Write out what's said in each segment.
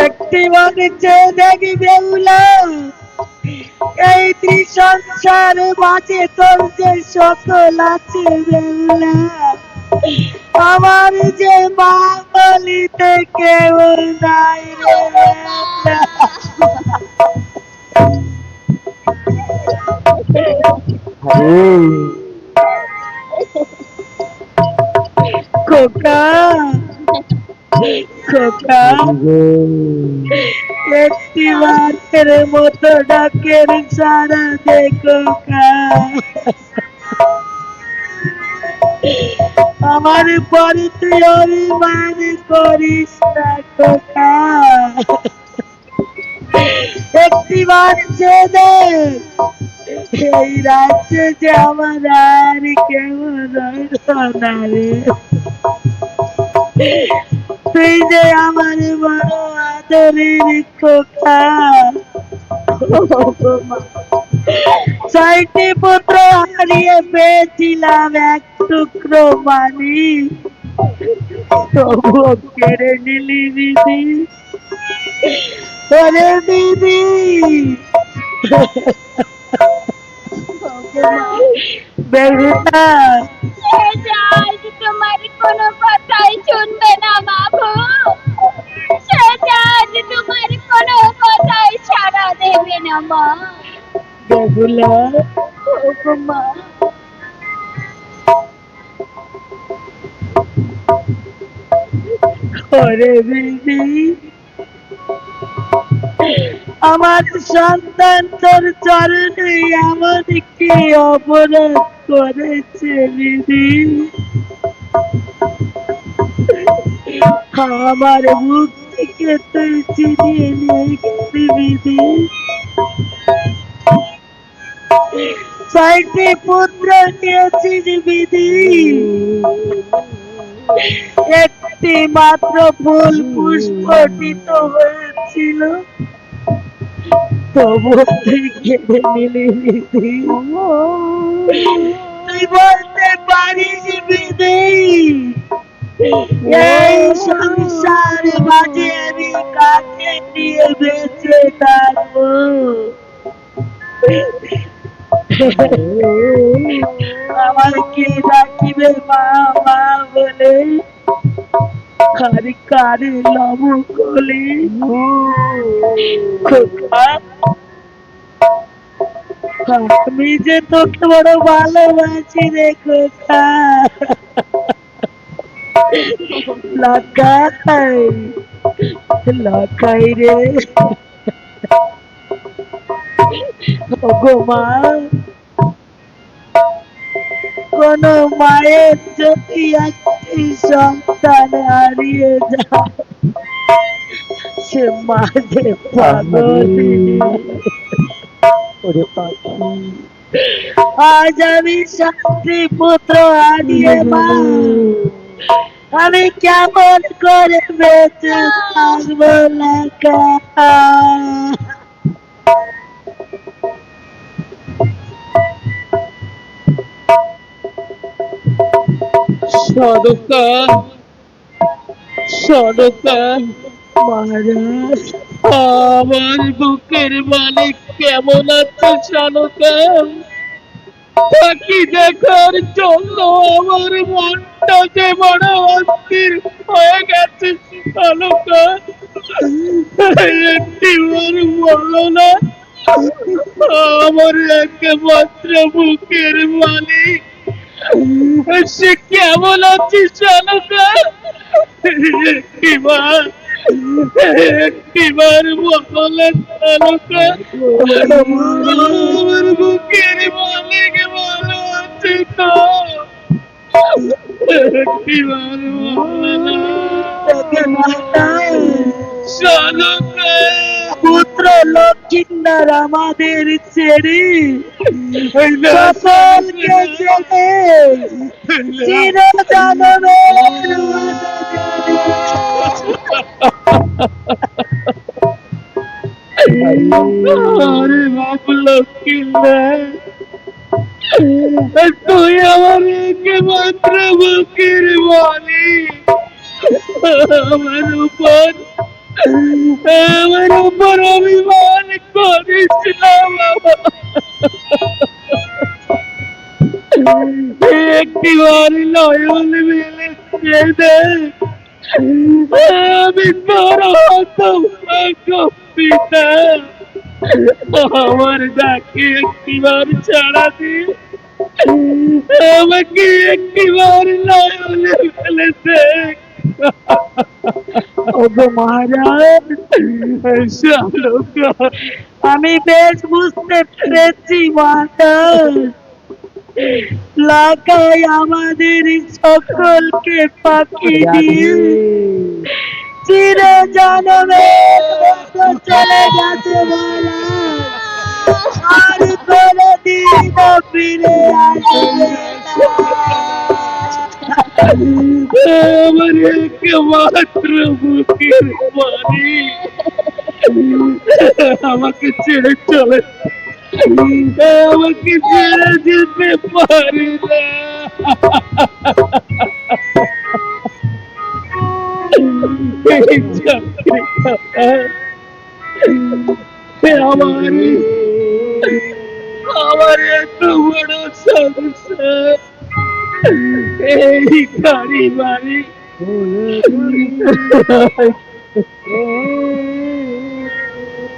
একটি বাণিজ্য দেখি বেহুলা, এই ত্রিসংসারে বাঁচে চলছে সকল আছে বেহুলা, আমার যে মা বলিতে কেউ নাই রে খোকা, খোকা একটি বাতের মতো ডাকের সারা দে খোকা, আমার পরে তুই অভিমান করিস না খোকা, একটি বার যে দেখ এই রাজ্যে যে আমার আর কেউ না রে, তুই যে আমার বড় আদরের খোকা, ছয়টি পুত্র হারিয়ে পেয়েছিলাম এক টুকরো মানি, তবুও কেড়ে নিলি দিদি, ওরে দিদি বেহুলা, তোমার কোনো কথাই শুনবে না বাবু, তোমার কোনো কথাই সাড়া দেবে না মা। বেহুলা মা, ওরে দিদি, আমার সন্তান তোর চরণে এমন কি অপরাধ করেছে দিদি, আমার মুখ থেকে তুই চিনিয়ে নিয়ে গেলি দিদি, ছয়টি পুত্র নিয়েছিস দিদি, একটি মাত্র ফুল পুষ্পটিত হয়েছিল, তবু তুই কেঁদে নিলি দিদি, তুই বলতে পারিস দিদি এই সংসার মাঝে আমি কাকে নিয়ে বেঁচে থাকবো, আমার কে রাখিবে মা মা বলে, কারে লব গলে খোকা, আমি যে তোকে বড় ভালোবাসি রে খোকা, লাগাই লাগাই রে গো মা, কোন মায়ের যদি একটি সন্তান হারিয়ে যায় সে মা যে পাগল, আজ আমি 7টি পুত্র হারিয়ে মা আমি কেমন করে বেঁচে থাকবো লেখা, সরকা সরকা মহারাজ, আমার বুকের মালিক কেমন আছে সনকা, পাখি দেখার জন্য আমার মনটা যে বড় অস্থির হয়ে গেছে সনকা, একটিবার বলো না আমার একমাত্র বুকের মালিক সে কেমন আছে সনকা, একটিবার বলে সনকা আমার বুকের মালিক ভালো আছে তো, একটিবার বলে সনকা, পুত্র লক্ষ্মীন্দর আমাদের ছেড়ে সকলকে ছেড়ে চিরজনমের আরে বাপ লক্ষ্মীন্দর, তুই আমার একমাত্র বুকের মালিক আমার উপর অভিমান করেছিলাম। একটিবার নয়ন মেলে কেঁদে আমি তোর হতভাগ্য পিতা, আমার ডাকে একটিবার ছাড়া দিয়ে আমাকে একটিবার নয়নে ফেলে দেখ। ওগো মহারাজ, শালুকা, আমি বেশ বুঝতে পেরেছি মহারাজ, লাকাই আমাদের সকলকে পাখি দিয়ে চির জনমের মতো চলে গেছে মহারাজ, আর কোনদিনও ফিরে আসবে না। আমার একমাত্র বুকের মালিক আমাকে ছেড়ে চলে, আমাকে ছেড়ে যেতে পারি না। এই চাকরিটা আমার আমার এত বড় সংসার, এই গাড়ি বাড়ি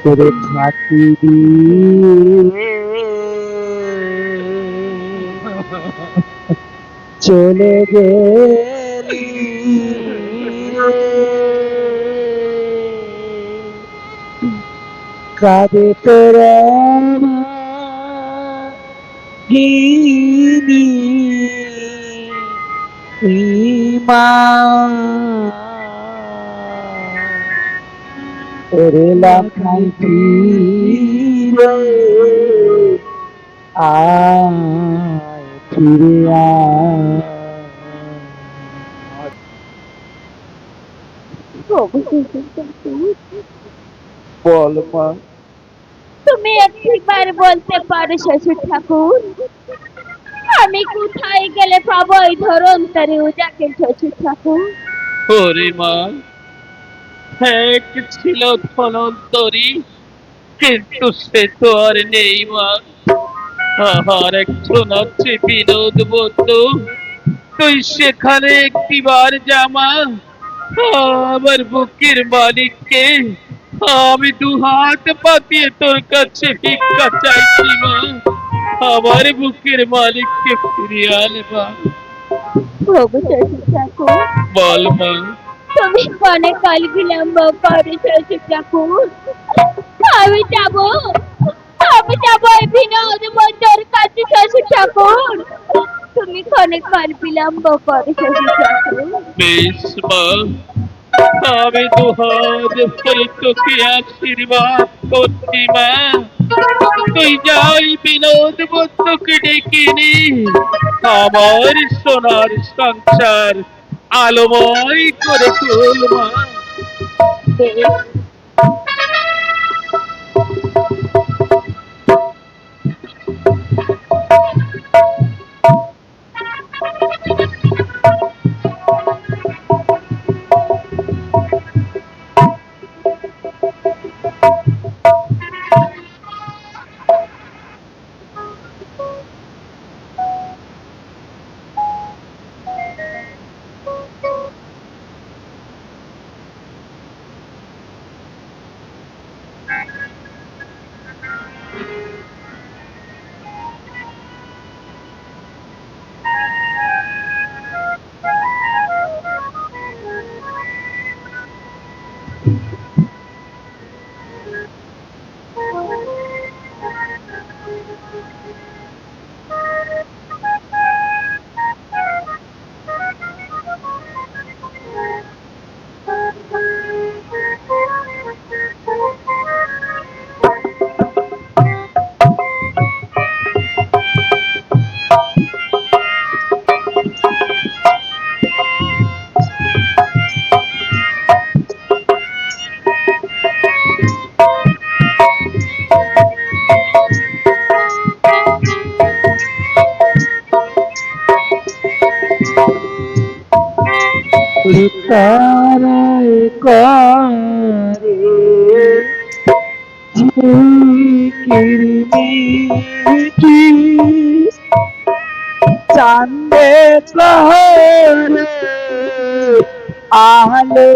তোরে ফাঁকি চলে গেলি, কাঁদে তোরা গিনি মা, ওরে লাখাই ফিরে আয়, ফিরে আয়। বল মা, তুমি একবার বলতে পারো শ্বশুর ঠাকুর, আমি কোথায় গেলে পাবো এই ধরন্তরে উজাকে শ্বশুর ঠাকুর? ওরে মা, এক ছিল ধনন্তরী, কিন্তু সে তো আর নেই মা। আর একজন আছে বিনোদ বন্ধু, তুই সেখানে একটিবার জামা, আমার বুকের মালিককে আমি দু হাত পাতিয়ে তোর কাছে ভিক্ষা চাইছি মা, আমার বুকের মালিককে ফিরিয়ে আনে মা। ওগো শ্বশুর ঠাকুর, বল মা। তুমি অনেক কাল বিলম্ব করো শ্বশুর ঠাকুর, আমি যাবো, আমি যাবো এই বিনোদ বন্ধুর কাছে শ্বশুর ঠাকুর, তুমি অনেক কাল বিলম্ব করো শ্বশুর ঠাকুর। বেশ মা, আমি দু হাত ভরে তোকে আশীর্বাদ করছি মা। তুই যাই বিনোদ বন্ধুকে ডেকে নি, আমার সোনার সংসার আলোময় করে তোল মা। বেশ। তারায় করে ঝিকিরমিকি চাঁদে শহরে আলো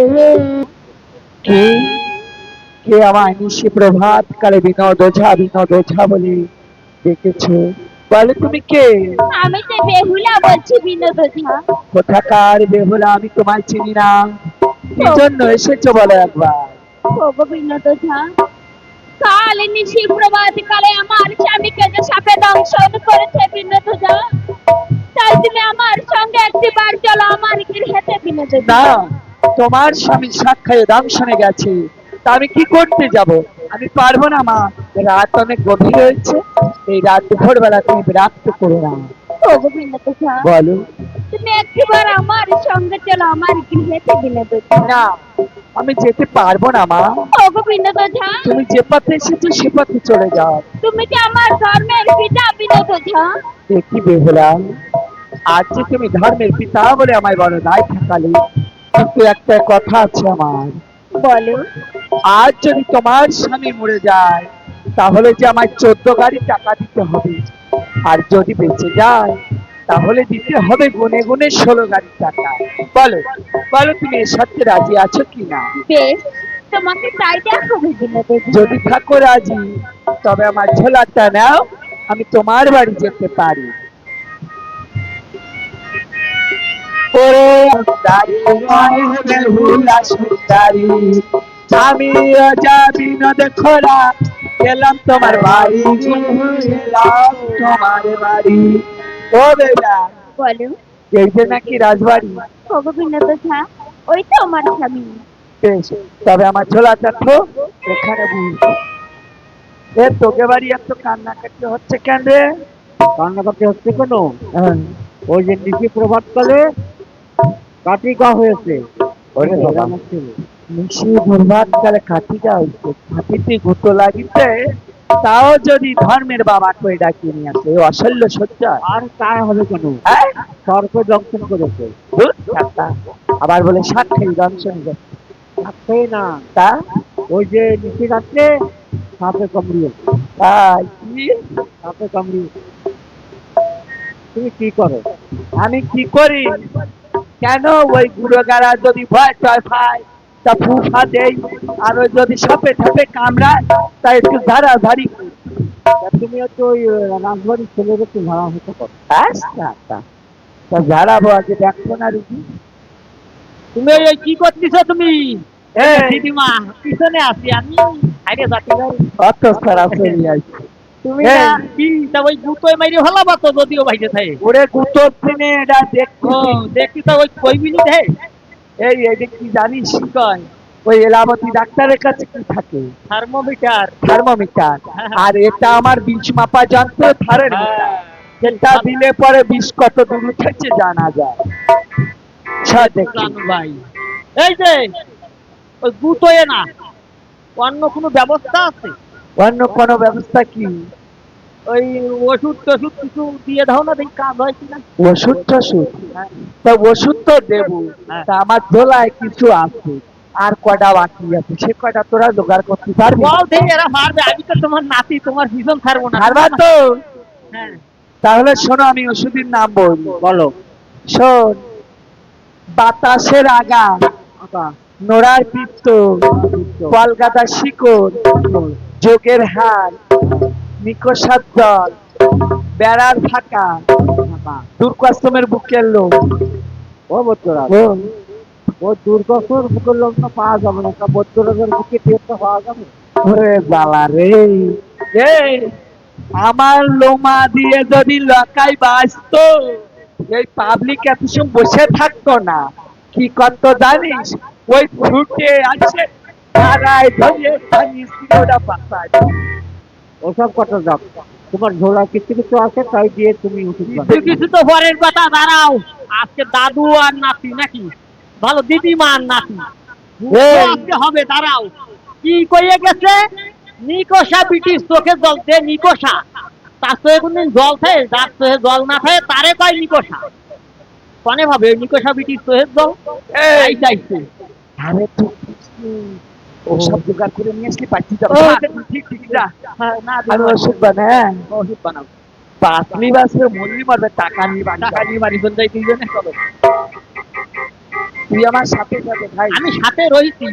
কে কে আমায় নিশি প্রভাত কালে বিনোদ ওঝা বলে ডেকেছো? বলে তুমি কে? আমি তো বেহুলা বলছি বিনোদ ওঝা। কোথাকার বেহুলা? আমি তোমায় চিনি না। কি জন্য এসেছো বলো একবার? ওগো বিনোদ ওঝা, কাল নিশি প্রভাত কালে আমার স্বামীকে যে সাপে দংশন করেছে বিনোদ ওঝা, তাই তুমি আমার সঙ্গে একটিবার চলো আমার গৃহেতে বিনোদ ওঝা। না, তোমার স্বামী সাক্ষাৎ দংশনে গেছে, তা আমি কি করতে যাব? আমি পারবো না মা, রাত অনেক গভীর হয়েছে। এই রাত ভোরবেলা তুমি বিরক্ত করো না। ওগো বিনোদ ওঝা, বলো। তুমি একটিবার আমার সঙ্গে চলো আমার গৃহেতে বিনোদ ওঝা। না, আমি যেতে পারবো না মা। ওগো বিনোদ ওঝা, তুমি যে পথে এসেছো সে পথে চলে যাও। তুমি যে আমার ধর্মের পিতা বিনোদ ওঝা। দেখি বেহুলা, আজ যে তুমি ধর্মের পিতা বলে আমায় বড় দায় থাকালে, কিন্তু একটা কথা আছে আমার। বলো। আজ যদি তোমার স্বামী মরে যায়, তাহলে যে আমায় 14 গাড়ি টাকা দিতে হবে। আর যদি বেঁচে যায়, তাহলে দিতে হবে গুনে গুনে 16 গাড়ি টাকা। বলো বলো, তুমি এর সাথে রাজি আছো কি না? বেশ, তোমাকে তাই দেখাবো বিনোদ ওঝা। যদি থাকো রাজি, তবে আমার ঝোলাটা নাও, আমি তোমার বাড়ি যেতে পারি। ওরে সুন্দরী, মনে বেহুলা সুন্দরী, আমি রাজা বিনোদ খোলা গেলাম তোমার বাড়ি, গেলাম তোমার বাড়ি। ও বেলা, বলো। এই যে নাকি রাজবাড়ি? ওগো বিনোদ ওঝা, ওই তো আমার স্বামী। বেশ, তবে আমার ঝোলাটা তো এখানে বুঝ। এ তোকে বাড়ি এত কান্নাকাটি হচ্ছে কেন রে? কান্নাকাটি হচ্ছে কেন? ওই যে নিশি প্রভাত কালে কাটিকা হয়েছে। ওরে বাবা, আমার ছেলে। নিশি বরবাদ কালে কাঠিটা হইছে, কাঠিতে গুতো লাগিতে, তাও যদি ধর্মের বাবা কই ডাকিয়ে নিয়ে আসে, এ অসল্য সজ্জা। আর তা হবে কেন? হ্যাঁ? সর্প দংশন করেছে। ধুর, ঠাট্টা। আবার বলে সাক্ষী দংশন করছে। থাকছেই না। তা ওই যে নিশি রাত্রে সাপে কামড়িয়েছে। তাই কি? সাপে কামড়িয়ে তুমি কি করো? আমি কি করি? কেন ওই গুড়োগারা যদি ভয় টয় পায়, তা ফুফা দেই। আর ওই যদি সাপে ঠাপে কামড়ায়, তা একটু ধারাধারি করি। তা তুমি হচ্ছে ওই রাজবাড়ির ছেলের একটু ভাড়া হতে পারো। আচ্ছা, তা ঝাড়াবো আগে, দেখবো না রুগী। তুমি এই কি করতেছো তুমি? এই, দিদিমা পিছনে আছি আমি, আরে যাচ্ছি না। অত সারা চলে আসছে। তুমি এই, না কি তা ওই জুতোয় মাইরে ফেলাবা তো যদিও বাইরে থাকে। ওরে গুতোর দিনে এটা ও দেখছি। দেখি তো ওই কই মিনিট হে এই এটা কি জানিস? কি কয় ওই এলামতি ডাক্তারের কাছে কি থাকে? থার্মোমিটার। থার্মোমিটার। আর এটা আমার বিষ মাপা যন্ত্র, থার্মোমিটার। যেটা দিলে পরে বিষ কত দূর উঠেছে জানা যায়। সব দেখি। জানো ভাই, এই যে ওই জুতোয় না অন্য কোনো ব্যবস্থা আছে? অন্য কোনো ব্যবস্থা কি? ওই ওষুধ টষুধ কিছু দিয়ে দাও না, দেখি কাজ হয় কিনা। ওষুধ টষুধ? তা ওষুধ তো দেবো, হ্যাঁ। তা আমার দোলায় কিছু আছে। আর কয়টা বাকি আছে, সে কয়টা তোরা জোগাড় করতে পারবি? বল দেখি এরা পারবে, আমি তো তোমার নাতি, তোমার ভীষণ ছাড়বো না। পারবা তো? হ্যাঁ তাহলে শোনো, আমি ওষুধের নাম বলবো। বলো। শোন, বাতাসের আগা, নোড়ার পিত্ত, কলকাতা শিকড়, যোগের হার, নিকষার জল, বেড়ার ফাঁকা, দুর্গাশ্রমের বুকের লোক। ও বত্তরা, ও, ও দুর্গসর বুকের লোক না পাওয়া যাবে না। বত্তরাজের বুকে টেপটা পাওয়া যাবে। ওরে বাবা রে, এই আমার লোমা দিয়ে যদি লকাই বাঁচতো, এই পাবলিক এত সময় বসে থাকতো না। কি করত জানিস? ওই ছুটে আছে, তারাই ধরে জানিস ওটা পাতায়। ওসব কথা যাক, তোমার ঝোলা কিছু কিছু আছে, তাই দিয়ে তুমি ওষুধ বানাও। কিছু কিছু তো পরের কথা, দাঁড়াও। আজকে দাদু আর নাতি নাকি ভালো দিদিমা আর নাতি এই, আজকে হবে, দাঁড়াও। কি কইয়ে গেছে? নিকষা ব্রিটিশ চোখে জল দে নিকষা, তার চোখে কোনদিন জল থাকে? যার চোখে জল না থাকে তারে কয় নিকষা। কনে ভাবে নিকোষা বিটির সোহেব দল এই যাইছে আরে তুই ও সব জোগাড় করে নিয়ে আসলে পাচ্ছি যাবো ও, ঠিক ঠিক যা হ্যাঁ, না আমি ওষুধ বানাই ওষুধ বানাও পাতলি বাসে মল্লি মারবে টাকা নিয়ে বাড়ি টাকা নিয়ে বাড়ি চলে যাই দুইজনে চলো তুই আমার সাথে যাবে ভাই আমি সাথে রয়েছি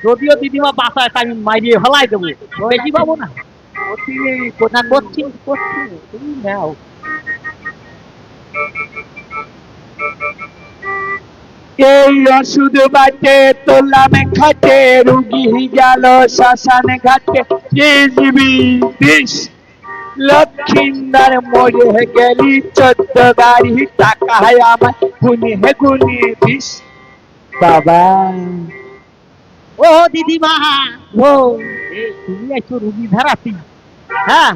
যদিও দিদিমা বাসায় আমি মাইরিয়ে ফেলাই দেবো বেশি পাবো না অতি না করছি করছি তুমি নাও এই ওষুধ বাটে তোলাম খাটে রুগী গেল শ্মশান ঘাটে জীবী বিষ লক্ষিন্দার মরে গেলি 14 গাড়ি টাকা আমার গুনি হে গুনি বিষ বাবা ও দিদিমা ও তুমি একটু রুগী ধারাতি হ্যাঁ